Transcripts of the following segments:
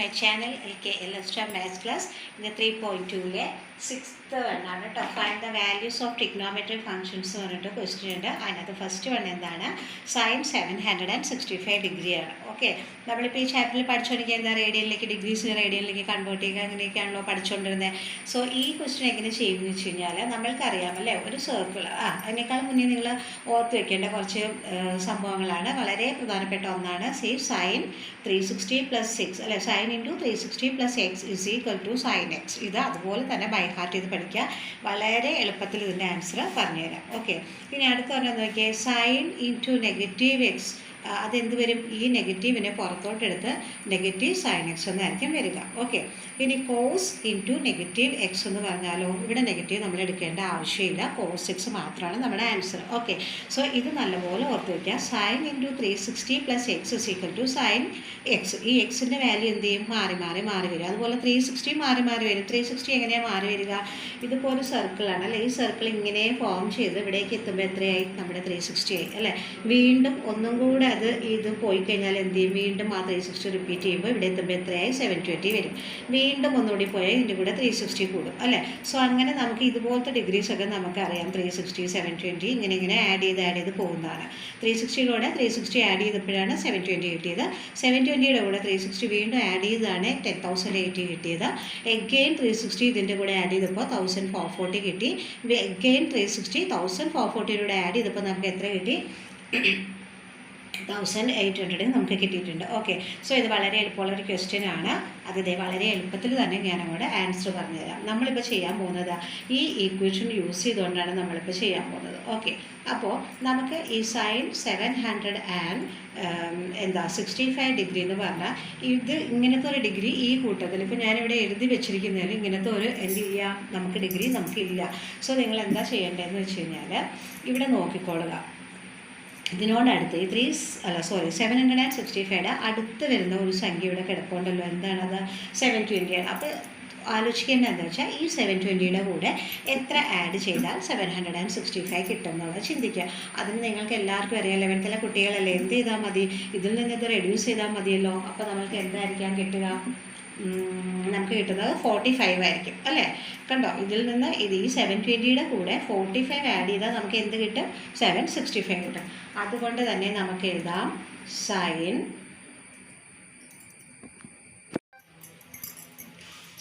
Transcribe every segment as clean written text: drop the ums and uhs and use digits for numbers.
my channel LKL Extra Maths class in the 3.2 sixth one ആണ് കേട്ടോ. Find the values of trigonometric functions എന്ന് പറഞ്ഞിട്ട് question ഉണ്ട്. അതിനകത്ത് ഫസ്റ്റ് വൺ എന്താണ്, സൈൻ 765 ഡിഗ്രിയാണ്. ഓക്കെ, നമ്മളിപ്പോൾ ഈ ചാപ്റ്ററിൽ പഠിച്ചുകൊണ്ടിരിക്കുക എന്താ, റേഡിയനിലേക്ക് ഡിഗ്രീസ് റേഡിയനിലേക്ക് കൺവേർട്ട് ചെയ്യുക, അങ്ങനെയൊക്കെയാണല്ലോ പഠിച്ചുകൊണ്ടിരുന്നത്. സോ ഈ ക്വസ്റ്റ്യൻ എങ്ങനെ ചെയ്യുമെന്ന് വെച്ച് കഴിഞ്ഞാൽ നമ്മൾക്കറിയാമല്ലേ, ഒരു സർക്കിൾ അതിനേക്കാൾ മുന്നേ നിങ്ങൾ ഓർത്ത് വെക്കേണ്ട കുറച്ച് സംഭവങ്ങളാണ്. വളരെ പ്രധാനപ്പെട്ട ഒന്നാണ് സൈൻ 360 + 6 അല്ലെ, sign into 360 + x = sin x. ഇത് അതുപോലെ തന്നെ ബൈ ഹാർട്ട് ചെയ്ത് പഠിക്കുക. വളരെ എളുപ്പത്തിൽ ഇതിൻ്റെ ആൻസർ പറഞ്ഞുതരാം. ഓക്കെ, ഇനി അടുത്ത പറഞ്ഞാൽ നോക്കിയാൽ സൈൻ ഇൻറ്റു -x, അതെന്ത് വരും, ഈ നെഗറ്റീവിനെ പുറത്തോട്ടെടുത്ത് നെഗറ്റീവ് സൈൻ എക്സ് എന്നായിരിക്കും വരിക. ഓക്കെ, ഇനി കോസ് ഇൻറ്റു -x എന്ന് പറഞ്ഞാലോ, ഇവിടെ നെഗറ്റീവ് നമ്മൾ എടുക്കേണ്ട ആവശ്യമില്ല, cos x മാത്രമാണ് നമ്മുടെ ആൻസർ. ഓക്കെ, സോ ഇത് നല്ലപോലെ ഓർത്ത് വയ്ക്കുക. Sine into 360 + x = sin x. ഈ എക്സിൻ്റെ വാല്യൂ എന്ത് ചെയ്യും, മാറി വരും. അതുപോലെ 360 മാറി വരും. 360 എങ്ങനെയാണ് മാറി വരിക, ഇതിപ്പോൾ ഒരു സർക്കിളാണ് അല്ലേ, ഈ സർക്കിൾ ഇങ്ങനെ ഫോം ചെയ്ത് ഇവിടേക്ക് എത്തുമ്പോൾ എത്രയായി, നമ്മുടെ 360 ആയി അല്ലേ. വീണ്ടും ഒന്നും കൂടെ ഇത് പോയി കഴിഞ്ഞാൽ എന്ത് ചെയ്യും, വീണ്ടും ആ 360 റിപ്പീറ്റ് ചെയ്യുമ്പോൾ ഇവിടെ എത്തുമ്പോൾ എത്രയായി, 720 വരും. വീണ്ടും ഒന്നുകൂടി പോയാൽ ഇതിൻ്റെ കൂടെ 360 കൂടും അല്ലേ. സോ അങ്ങനെ നമുക്ക് ഇതുപോലത്തെ ഡിഗ്രീസൊക്കെ നമുക്കറിയാം. 360 720 ഇങ്ങനെ ആഡ് ചെയ്ത് പോകുന്നതാണ്. 360യുടെ 360 ആഡ് ചെയ്തപ്പോഴാണ് 720 കിട്ടിയത്. 720യുടെ കൂടെ 360 വീണ്ടും ആഡ് ചെയ്താണ് 10,080 കിട്ടിയത്. എഗെയിൻ 360 ഇതിൻ്റെ കൂടെ ആഡ് ചെയ്തപ്പോൾ 1440 കിട്ടി. എഗെയിൻ 360 1440യുടെ ആഡ് ചെയ്തപ്പോൾ നമുക്ക് എത്ര കിട്ടി, 1800 നമുക്ക് കിട്ടിയിട്ടുണ്ട്. ഓക്കെ, സോ ഇത് വളരെ എളുപ്പമുള്ളൊരു ക്വസ്റ്റ്യൻ ആണ്. അതിൻ്റെ വളരെ എളുപ്പത്തിൽ തന്നെ ഞാൻ അങ്ങോട്ട് ആൻസർ പറഞ്ഞുതരാം. നമ്മളിപ്പോൾ ചെയ്യാൻ പോകുന്നത് ഈ ഈക്വേഷൻ യൂസ് ചെയ്തുകൊണ്ടാണ് നമ്മളിപ്പോൾ ചെയ്യാൻ പോകുന്നത്. ഓക്കെ, അപ്പോൾ നമുക്ക് ഈ സൈൻ 765 ഡിഗ്രി എന്ന് പറഞ്ഞാൽ ഇത് ഇങ്ങനത്തെ ഒരു ഡിഗ്രി ഈ കൂട്ടത്തിൽ ഇപ്പോൾ ഞാനിവിടെ എഴുതി വെച്ചിരിക്കുന്നതിൽ ഇങ്ങനത്തെ ഒരു എന്ത് ചെയ്യാം, നമുക്ക് ഡിഗ്രി നമുക്കില്ല. സോ നിങ്ങൾ എന്താ ചെയ്യേണ്ടതെന്ന് വെച്ച് കഴിഞ്ഞാൽ ഇവിടെ നോക്കിക്കൊള്ളുക. ഇതിനോടടുത്ത് ഈ 765 അടുത്ത് വരുന്ന ഒരു സംഖ്യ ഇവിടെ കിടപ്പുണ്ടല്ലോ, എന്താണത്, 720 ആണ്. അപ്പോൾ ആലോചിക്കേണ്ടത് എന്താ വെച്ചാൽ ഈ 720യുടെ കൂടെ എത്ര ആഡ് ചെയ്താൽ 765 കിട്ടും എന്നുള്ളത് ചിന്തിക്കുക. അതിന് നിങ്ങൾക്ക് എല്ലാവർക്കും അറിയാം, 11th കുട്ടികളല്ലേ, എന്ത് ചെയ്താൽ മതി, ഇതിൽ നിന്ന് ഇത് റെഡ്യൂസ് ചെയ്താൽ മതിയല്ലോ. അപ്പോൾ നമുക്ക് എന്തായിരിക്കാം കിട്ടുക, നമുക്ക് കിട്ടുന്നത് 45 ആയിരിക്കും അല്ലേ. കണ്ടോ, ഇതിൽ നിന്ന് ഈ 720യുടെ കൂടെ 45 ആഡ് ചെയ്താൽ നമുക്ക് എന്ത് കിട്ടും, 765 കിട്ടും. അതുകൊണ്ട് തന്നെ നമുക്ക് എഴുതാം സൈൻ,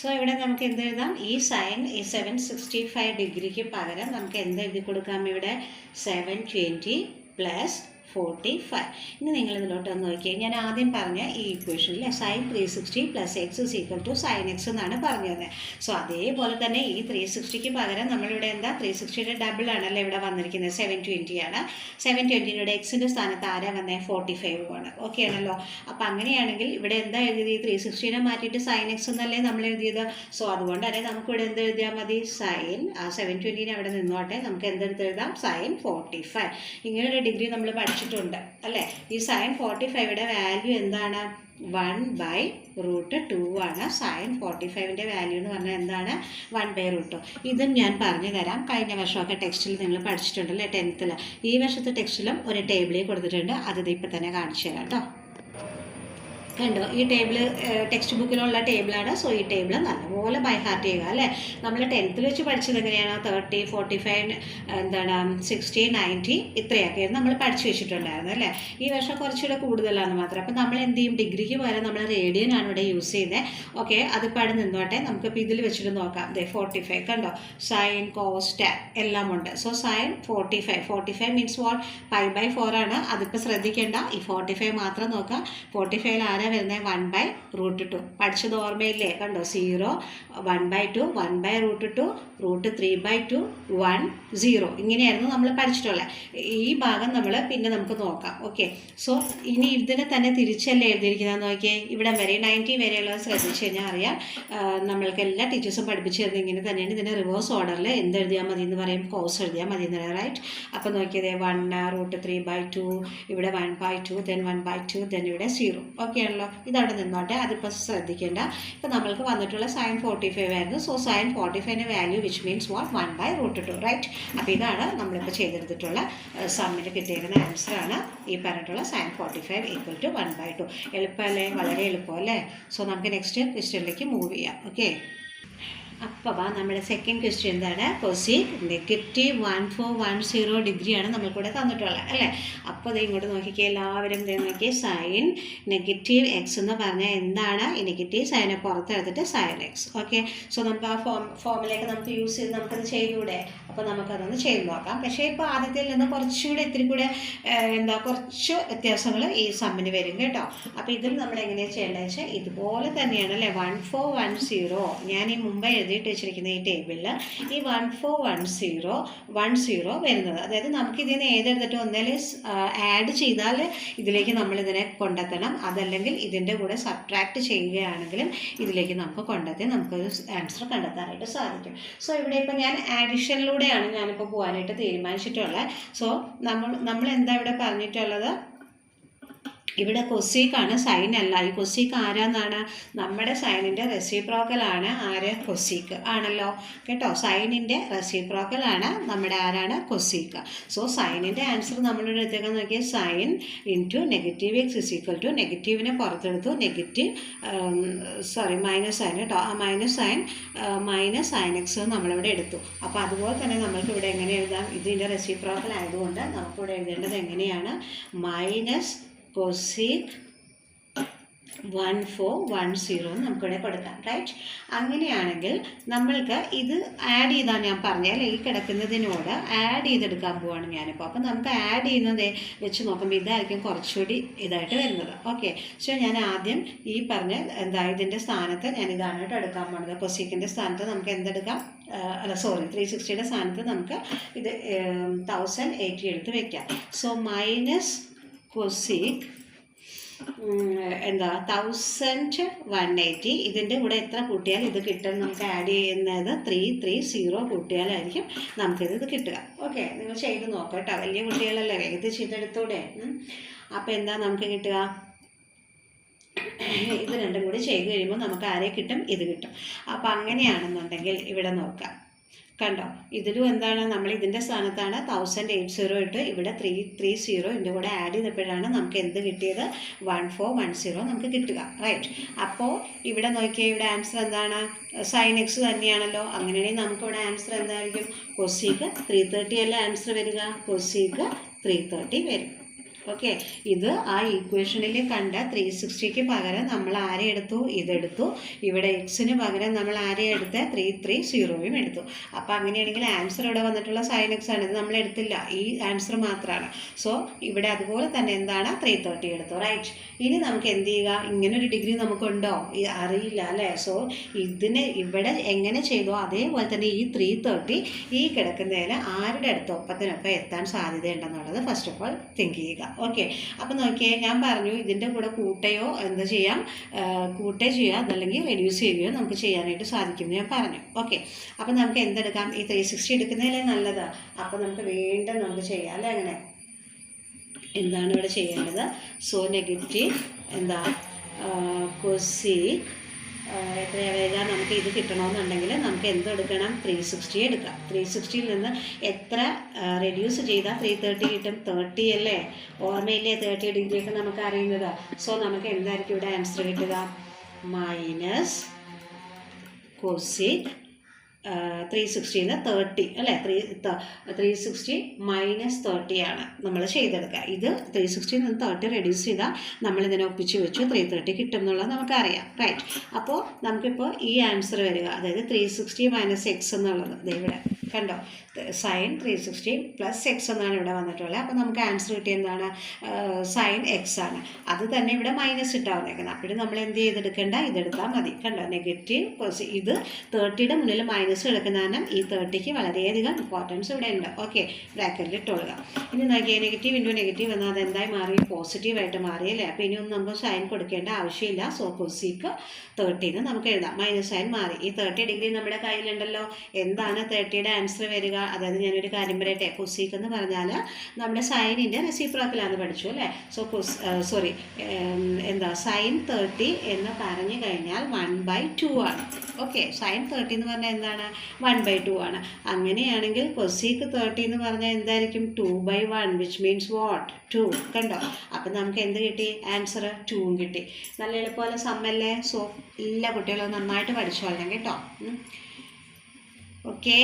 സോ ഇവിടെ നമുക്ക് എന്ത് എഴുതാം, ഈ 765 ഡിഗ്രിക്ക് പകരം നമുക്ക് എന്ത് എഴുതി കൊടുക്കാം, ഇവിടെ 720 + 45. ഇനി നിങ്ങൾ ഇതിലോട്ടൊന്ന് നോക്കിയാൽ ഞാൻ ആദ്യം പറഞ്ഞ ഈ ഇക്വേഷനിൽ സൈൻ 360 + x = sin x എന്നാണ് പറഞ്ഞത്. സോ അതേപോലെ തന്നെ ഈ 360ക്ക് പകരം നമ്മളിവിടെ എന്താ, 360യുടെ ഡബിൾ ആണല്ലോ ഇവിടെ വന്നിരിക്കുന്നത്, 720 ആണ്. 720യുടെ എക്സിൻ്റെ സ്ഥാനത്ത് ആരാ വന്നത്, 45 ആണ്. ഓക്കെ ആണല്ലോ. അപ്പോൾ അങ്ങനെയാണെങ്കിൽ ഇവിടെ എന്താ എഴുതിയത്, ഈ 360നെ മാറ്റിയിട്ട് sin x എന്നല്ലേ നമ്മൾ എഴുതിയത്. സോ അതുകൊണ്ട് തന്നെ നമുക്കിവിടെ എന്ത് എഴുതിയാൽ മതി, സൈൻ, ആ 720നെ അവിടെ നിന്നോട്ടെ, നമുക്ക് എന്തെടുത്ത് എഴുതാം, sin 45. ഇങ്ങനൊരു ഡിഗ്രി നമ്മൾ പഠിച്ചിട്ടുണ്ട് അല്ലേ. ഈ sin 45യുടെ വാല്യൂ എന്താണ്, 1/√2 ആണ്. sin 45ൻ്റെ വാല്യൂ എന്ന് പറഞ്ഞാൽ എന്താണ്, 1/√2. ഇതും ഞാൻ പറഞ്ഞു തരാം. കഴിഞ്ഞ വർഷമൊക്കെ ടെക്സ്റ്റിൽ നിങ്ങൾ പഠിച്ചിട്ടുണ്ടല്ലേ, 10th. ഈ വർഷത്തെ ടെക്സ്റ്റിലും ഒരു ടേബിളിൽ കൊടുത്തിട്ടുണ്ട്, അത് ഇപ്പം തന്നെ കാണിച്ചു തരാം കേട്ടോ. കണ്ടോ, ഈ ടേബിൾ ടെക്സ്റ്റ് ബുക്കിലുള്ള ടേബിളാണ്. സോ ഈ ടേബിൾ നല്ലപോലെ ബൈ ഹാർട്ട് ചെയ്യുക അല്ലേ. നമ്മൾ 10th വെച്ച് പഠിച്ചത് എങ്ങനെയാണ്, 30 45 എന്താണ് 60 90 ഇത്രയൊക്കെയായിരുന്നു നമ്മൾ പഠിച്ചു വെച്ചിട്ടുണ്ടായിരുന്നു അല്ലേ. ഈ വർഷം കുറച്ചുകൂടെ കൂടുതലാണെന്ന് മാത്രം. അപ്പോൾ നമ്മൾ എന്ത് ചെയ്യും, ഡിഗ്രിക്ക് പകരം നമ്മൾ റേഡിയനാണ് ഇവിടെ യൂസ് ചെയ്യുന്നത്. ഓക്കെ, അതിപ്പോൾ അവിടെ നിന്നോട്ടെ, നമുക്കിപ്പോൾ ഇതിൽ വെച്ചിട്ട് നോക്കാം. 45 കണ്ടോ, സൈൻ കോസ് ടാൻ എല്ലാം ഉണ്ട്. സോ സൈൻ 45 മീൻസ് വാട്ട്, π/4 ആണ്. അതിപ്പോൾ ശ്രദ്ധിക്കേണ്ട, ഈ 45 മാത്രം നോക്കാം. 45ൽ ആരാ വരുന്നത്, 1/√2. പഠിച്ചത് ഓർമ്മയില്ലേ, കണ്ടോ, 0 1/2 1/√2 √3/2 1 0 ഇങ്ങനെയായിരുന്നു നമ്മൾ പഠിച്ചിട്ടുള്ളത്. ഈ ഭാഗം നമ്മൾ പിന്നെ നമുക്ക് നോക്കാം. ഓക്കെ, സോ ഇനി ഇതിനെ തന്നെ തിരിച്ചല്ലേ എഴുതിയിരിക്കുന്നത് നോക്കിയേ, ഇവിടെ വരെ 90 വരെയുള്ളത് ശ്രദ്ധിച്ചു കഴിഞ്ഞാൽ അറിയാം. നമ്മൾക്ക് എല്ലാ ടീച്ചേഴ്സും പഠിപ്പിച്ചു തരുന്നത് ഇങ്ങനെ തന്നെയാണ്. ഇതിൻ്റെ റിവേഴ്സ് ഓർഡറിൽ എന്തെഴുതിയാൽ മതി എന്ന് പറയും, കോസ് എഴുതിയാൽ മതി എന്ന് പറയാം, റൈറ്റ്. അപ്പോൾ നോക്കിയത് 1 √3/2, ഇവിടെ 1/2, then 1/2, then ഇവിടെ 0. ഓക്കെ ആണല്ലോ. ഉണ്ടല്ലോ, ഇതവിടെ നിന്നോട്ടെ, അതിപ്പോൾ ശ്രദ്ധിക്കേണ്ട. ഇപ്പോൾ നമ്മൾക്ക് വന്നിട്ടുള്ള sin 45 ആയിരുന്നു. സോ sin 45ൻ്റെ value which means what 1/√2, right. അപ്പോൾ ഇതാണ് നമ്മളിപ്പോൾ ചെയ്തെടുത്തിട്ടുള്ള സമ്മിന് കിട്ടിയിരിക്കുന്ന ആൻസറാണ് ഈ പറഞ്ഞിട്ടുള്ള sin 45 = 1/2. എളുപ്പമല്ലേ, വളരെ എളുപ്പമല്ലേ. സോ നമുക്ക് നെക്സ്റ്റ് ക്വസ്റ്റ്യനിലേക്ക് മൂവ് ചെയ്യാം. ഓക്കെ, അപ്പോൾ നമ്മുടെ സെക്കൻഡ് ക്വസ്റ്റ്യൻ എന്താണ്? കൊസീക് -1410 ഡിഗ്രിയാണ് നമ്മൾക്കൂടെ തന്നിട്ടുള്ളത് അല്ലേ. അപ്പോൾ ഇത് ഇങ്ങോട്ട് നോക്കിക്കേ, എല്ലാവരും നോക്കിയേ, സൈൻ -x എന്ന് പറഞ്ഞാൽ എന്താണ്? ഈ നെഗറ്റീവ് സൈനെ പുറത്തെടുത്തിട്ട് sin x. ഓക്കെ, സോ നമുക്ക് ആ ഫോമിലേക്ക് നമുക്ക് യൂസ് ചെയ്ത് നമുക്കത് ചെയ്യൂടെ? അപ്പോൾ നമുക്കതൊന്ന് ചെയ്ത് നോക്കാം. പക്ഷേ ഇപ്പോൾ ആദ്യത്തിൽ നിന്ന് കുറച്ചുകൂടെ ഇത്തിരി കൂടെ കുറച്ച് വ്യത്യാസങ്ങൾ ഈ സമ്മിന് വരും കേട്ടോ. അപ്പോൾ ഇതിൽ നമ്മൾ എങ്ങനെയാണ് ചെയ്യേണ്ടതെന്ന് വെച്ചാൽ ഇതുപോലെ തന്നെയാണ് അല്ലേ. 1410 ഞാൻ ഈ മുമ്പ് എഴുതിയിട്ട് വെച്ചിരിക്കുന്ന ഈ ടേബിളിൽ ഈ 1410 വരുന്നത്. അതായത് നമുക്ക് ഇതിന് ഏതെടുത്തിട്ട് ഒന്നേലും ആഡ് ചെയ്താൽ ഇതിലേക്ക് നമ്മളിതിനെ കൊണ്ടെത്തണം, അതല്ലെങ്കിൽ ഇതിൻ്റെ കൂടെ സബ്ട്രാക്ട് ചെയ്യുകയാണെങ്കിലും ഇതിലേക്ക് നമുക്ക് കൊണ്ടെത്തി നമുക്കൊരു ആൻസർ കണ്ടെത്താനായിട്ട് സാധിക്കും. സോ ഇവിടെ ഇപ്പോൾ ഞാൻ ആഡിഷനിലൂടെയാണ് ഞാനിപ്പോൾ പോകാനായിട്ട് തീരുമാനിച്ചിട്ടുള്ളത്. സോ നമ്മൾ എന്താ ഇവിടെ പറഞ്ഞിട്ടുള്ളത്? ഇവിടെ കൊസീക്കാണ്, സൈൻ അല്ല. ഈ കൊസീക്ക് ആരാന്നാണ്? നമ്മുടെ സൈനിൻ്റെ റെസിപ്രോക്കലാണ്. ആര്? കൊസീക്ക് ആണല്ലോ കേട്ടോ. സൈനിൻ്റെ റെസിപ്രോക്കലാണ് നമ്മുടെ ആരാണ്? കൊസീക്ക്. സോ സൈനിൻ്റെ ആൻസർ നമ്മളിവിടെ എടുത്തേക്കാൻ നോക്കിയാൽ സൈൻ ഇൻറ്റു -x = നെഗറ്റീവിനെ പുറത്തെടുത്തു, മൈനസ് സൈൻ കേട്ടോ. ആ മൈനസ് സൈൻ sin x നമ്മളിവിടെ എടുത്തു. അപ്പോൾ അതുപോലെ തന്നെ നമ്മൾക്ക് ഇവിടെ എങ്ങനെ എഴുതാം? ഇതിൻ്റെ റെസിപ്രോക്കൽ ആയതുകൊണ്ട് നമുക്കിവിടെ എഴുതേണ്ടത് എങ്ങനെയാണ്? മൈനസ് കൊസീക് 1410 നമുക്കിവിടെ കൊടുക്കാം, റൈറ്റ്. അങ്ങനെയാണെങ്കിൽ നമ്മൾക്ക് ഇത് ആഡ് ചെയ്താൽ ഞാൻ പറഞ്ഞാൽ ഈ കിടക്കുന്നതിനോട് ആഡ് ചെയ്തെടുക്കാൻ പോവാണ് ഞാനിപ്പോൾ. അപ്പോൾ നമുക്ക് ആഡ് ചെയ്യുന്നത് വെച്ച് നോക്കുമ്പോൾ ഇതായിരിക്കും കുറച്ചുകൂടി ഇതായിട്ട് വരുന്നത്. ഓക്കെ, സോ ഞാൻ ആദ്യം ഈ പറഞ്ഞ ഇതിൻ്റെ സ്ഥാനത്ത് ഞാൻ ഇതാണ് കേട്ടോ എടുക്കാൻ പോകുന്നത്. കൊസീക്കിൻ്റെ സ്ഥാനത്ത് നമുക്ക് എന്തെടുക്കാം? 360യുടെ സ്ഥാനത്ത് നമുക്ക് ഇത് 1080 എടുത്ത് വെക്കാം. So minus cosec 1180. ഇതിൻ്റെ കൂടെ എത്ര കൂട്ടിയാൽ ഇത് കിട്ടും? നമുക്ക് ആഡ് ചെയ്യുന്നത് 330 കൂട്ടിയാലായിരിക്കും നമുക്കിത് കിട്ടുക. ഓക്കെ, നിങ്ങൾ ചെയ്ത് നോക്കാം കേട്ടോ. വലിയ കുട്ടികളല്ലേ, വേഗത്തിൽ ചെയ്തെടുത്തൂടെ? അപ്പോൾ എന്താ നമുക്ക് കിട്ടുക? ഇത് രണ്ടും കൂടി ചെയ്ത് കഴിയുമ്പോൾ നമുക്ക് ആരെ കിട്ടും? ഇത് കിട്ടും. അപ്പോൾ അങ്ങനെയാണെന്നുണ്ടെങ്കിൽ ഇവിടെ നോക്കാം, കണ്ടോ. ഇതിലും എന്താണ്? നമ്മൾ ഇതിൻ്റെ സ്ഥാനത്താണ് 1080 ഇട്ട് ഇവിടെ 330 ഇതിൻ്റെ കൂടെ ആഡ് ചെയ്തപ്പോഴാണ് നമുക്ക് എന്ത് കിട്ടിയത്? 1410 നമുക്ക് കിട്ടുക, റൈറ്റ്. അപ്പോൾ ഇവിടെ നോക്കിയാൽ ഇവിടെ ആൻസർ എന്താണ്? sin x തന്നെയാണല്ലോ. അങ്ങനെയാണെങ്കിൽ നമുക്കിവിടെ ആൻസർ എന്തായിരിക്കും? കൊസീക്ക് 330 അല്ലേ ആൻസർ വരിക? കൊസീക്ക് 330 വരും. ഓക്കെ, ഇത് ആ ഇക്വേഷനിൽ കണ്ട 360ക്ക് പകരം നമ്മൾ ആരെ എടുത്തു? ഇതെടുത്തു. ഇവിടെ എക്സിന് പകരം നമ്മൾ ആരെ എടുത്ത്? 330 എടുത്തു. അപ്പോൾ അങ്ങനെയാണെങ്കിൽ ആൻസർ ഇവിടെ വന്നിട്ടുള്ള sin x ആണ്. ഇത് നമ്മൾ എടുത്തില്ല, ഈ ആൻസർ മാത്രമാണ്. സോ ഇവിടെ അതുപോലെ തന്നെ എന്താണ്? 330 എടുത്തു, റൈറ്റ്. ഇനി നമുക്ക് എന്ത് ചെയ്യുക? ഇങ്ങനൊരു ഡിഗ്രി നമുക്കുണ്ടോ? അറിയില്ല അല്ലേ. സോ ഇതിന് ഇവിടെ എങ്ങനെ ചെയ്തോ അതേപോലെ തന്നെ ഈ 330 ഈ കിടക്കുന്നതിൽ ആരുടെ അടുത്ത് ഒപ്പത്തിനൊപ്പം എത്താൻ സാധ്യതയുണ്ടെന്നുള്ളത് ഫസ്റ്റ് ഓഫ് ഓൾ തിങ്ക് ചെയ്യുക. ഓക്കെ, അപ്പോൾ നോക്കിയേ, ഞാൻ പറഞ്ഞു ഇതിൻ്റെ കൂടെ കൂട്ടുകയോ എന്താ ചെയ്യാം? കൂട്ടുകയോ ചെയ്യുക, അതല്ലെങ്കിൽ റെഡ്യൂസ് ചെയ്യുകയോ നമുക്ക് ചെയ്യാനായിട്ട് സാധിക്കുമെന്ന് ഞാൻ പറഞ്ഞു. ഓക്കെ, അപ്പോൾ നമുക്ക് എന്തെടുക്കാം? ഈ 360 എടുക്കുന്നതിലേ നല്ലത്. അപ്പോൾ നമുക്ക് വീണ്ടും നമുക്ക് ചെയ്യാം അല്ലേ. അങ്ങനെ എന്താണ് ഇവിടെ ചെയ്യേണ്ടത്? സോ നെഗറ്റീവ് കൊസീക് എത്രയാണ് വരിക? നമുക്ക് ഇത് കിട്ടണമെന്നുണ്ടെങ്കിൽ നമുക്ക് എന്തെടുക്കണം? 360 എടുക്കാം. 360യിൽ നിന്ന് എത്ര റെഡ്യൂസ് ചെയ്താൽ 330 കിട്ടും? 30 അല്ലേ. ഓർമ്മയില്ലേ 30 ഡിഗ്രിയൊക്കെ നമുക്ക് അറിയുന്നത്. സോ നമുക്ക് എന്തായിരിക്കും ഇവിടെ ആൻസർ കിട്ടുക? മൈനസ് കൊസീക് 360 30 അല്ലേ. 360 മൈനസ് 30 ആണ് നമ്മൾ ചെയ്തെടുക്കുക. ഇത് 360 നിന്ന് 30 റെഡ്യൂസ് ചെയ്താൽ നമ്മളിതിനെ ഒപ്പിച്ച് വെച്ചു 330 കിട്ടും എന്നുള്ളത് നമുക്കറിയാം, റൈറ്റ്. അപ്പോൾ നമുക്കിപ്പോൾ ഈ ആൻസർ വരിക, അതായത് 360 മൈനസ് x എന്നുള്ളത് ഇവിടെ കണ്ടോ. sin 360 പ്ലസ് എക്സ് എന്നാണ് ഇവിടെ വന്നിട്ടുള്ളത്. അപ്പോൾ നമുക്ക് ആൻസർ കിട്ടിയ എന്താണ്? sin x ആണ്. അത് തന്നെ ഇവിടെ മൈനസ് ഇട്ടാൽ വന്നേക്കുന്നത്. അപ്പോഴും നമ്മൾ എന്ത് ചെയ്തെടുക്കേണ്ട? ഇതെടുത്താൽ മതി. കണ്ടോ, നെഗറ്റീവ് ഇത് 30യുടെ മുന്നിൽ മൈനസ് എടുക്കുന്ന കാരണം ഈ 30ക്ക് വളരെയധികം ഇമ്പോർട്ടൻസ് ഇവിടെ ഉണ്ട്. ഓക്കെ, ബ്രാക്കറ്റിൽ ഇട്ടുകൊള്ളുക. ഇനി നോക്കിയാൽ നെഗറ്റീവ് ഇൻറ്റു നെഗറ്റീവ് എന്നാൽ അതെന്തായി മാറി? പോസിറ്റീവായിട്ട് മാറിയല്ലേ. അപ്പോൾ ഇനിയൊന്നും നമുക്ക് സൈൻ കൊടുക്കേണ്ട ആവശ്യമില്ല. സോ കൊസീക്ക് 30 നമുക്ക് എഴുതാം. മൈനസ് സൈൻ മാറി. ഈ 30 ഡിഗ്രി നമ്മുടെ കയ്യിലുണ്ടല്ലോ. എന്താണ് 30യുടെ ആൻസർ വരിക? അതായത് ഞാനൊരു കാര്യം പറയട്ടെ, കൊസീക്ക് എന്ന് പറഞ്ഞാൽ നമ്മുടെ സൈനിൻ്റെ റെസിപ്രോക്കലാണെന്ന് പഠിച്ചു അല്ലേ? സോ എന്താ സൈൻ 30 എന്ന് പറഞ്ഞു കഴിഞ്ഞാൽ 1/2 ആണ്. ഓക്കെ, സൈൻ 30 എന്ന് പറഞ്ഞാൽ എന്താണ്? 1/2 ആണ്. അങ്ങനെയാണെങ്കിൽ കൊസീക്ക് 30 എന്ന് പറഞ്ഞാൽ എന്തായിരിക്കും? 2/1, വിച്ച് മീൻസ് വാട്ട്? 2. കണ്ടോ? അപ്പം നമുക്ക് എന്ത് കിട്ടി? ആൻസർ 2 കിട്ടി. നല്ല എളുപ്പമല്ല സമ്മല്ലേ? സോ എല്ലാ കുട്ടികളും നന്നായിട്ട് പഠിച്ചോളണം കേട്ടോ. ഓക്കെ.